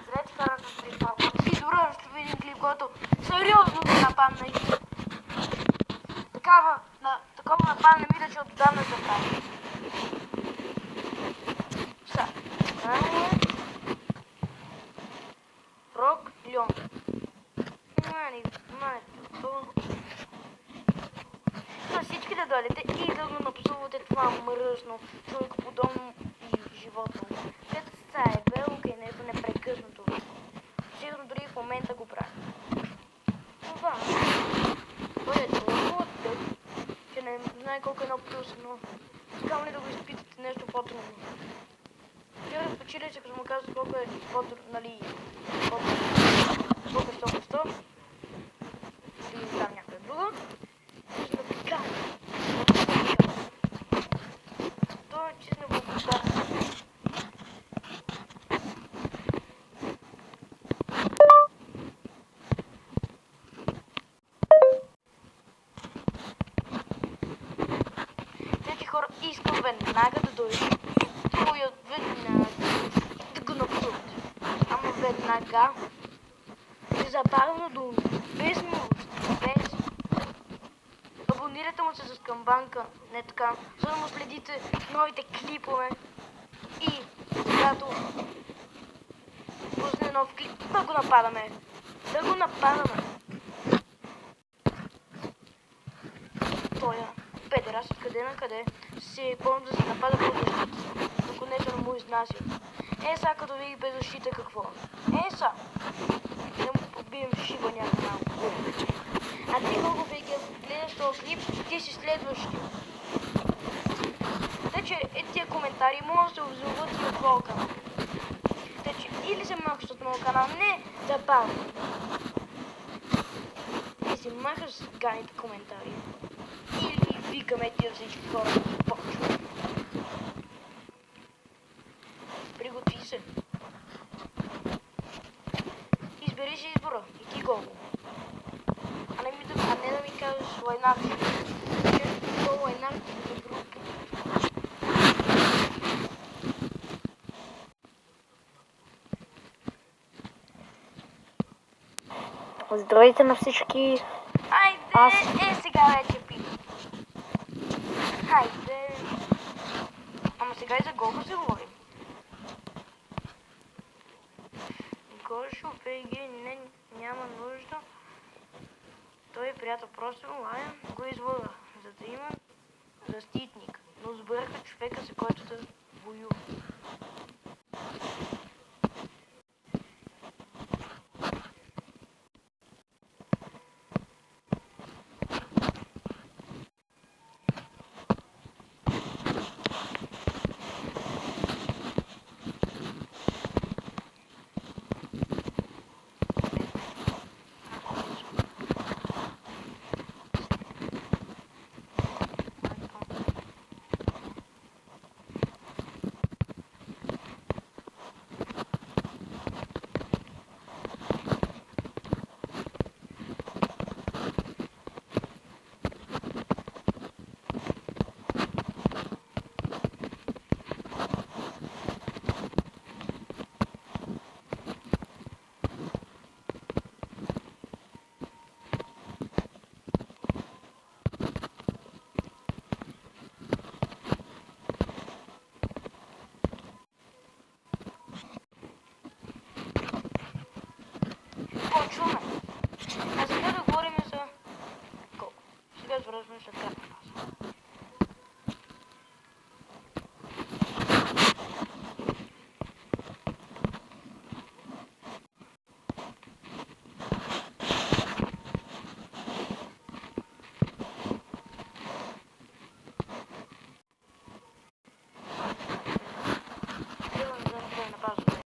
Здравейте, хора, с Фрипалко. И добре, ще видим клип, който сериозно ми нападна и такова нападне мисля, че отдавна забравя. Сега, Рок Льон. На всички да дойдете и да го напсувате това мръсно, човекоподобно и животно. Където се е белка и нещо непрекъснато. Сигурно дори в момента го прави. Това. Той е толкова тъп, че не знае колко е едно плюс, но искам ли да го изпитате нещо по-трудно. Вчера в училище, като му казах колко е по-трудно, нали, колко е 100%, или там някъде друго, ще напикам. Това е честно благодаря. Тези хора искам веднага да дойдат. Веднага да го напсуват. Ама веднага. Незабавно думи. Без милост. Без. Абонирайте му се с камбанка. Не така. За да му следите новите клипове. И когато пусне нов клип, да го нападаме. Да го нападаме. Той е педерас откъде на къде си помня да се напада по защита, ако нещо не му изнася. Са, като види без защита какво? Са! Да му побием шиба някаква. А ти много беги, гледаш този клип, ти си следващи. Тъй, че тия коментари могат да се обзоват и от моя канал. Тъй, че или се махаш от моя канал, не забавно. И се махаш с ганите коментари. Или викаме тия всички хора да почват. Приготви се. Избери си избора и ти го. А не да ми кажеш лайнар. Това лайнар за група. Здравейте на всички. Хайде, сега вече пи. Хайде. Ама сега и за Гошо се говорим. Гошо, ПГ, не, няма нужда. Той е приятел, просто лая го извода, за да има защитник. Но сбърка човека, за който да воюва. Почваме. А сега да говорим за колко. Сега да размисля как.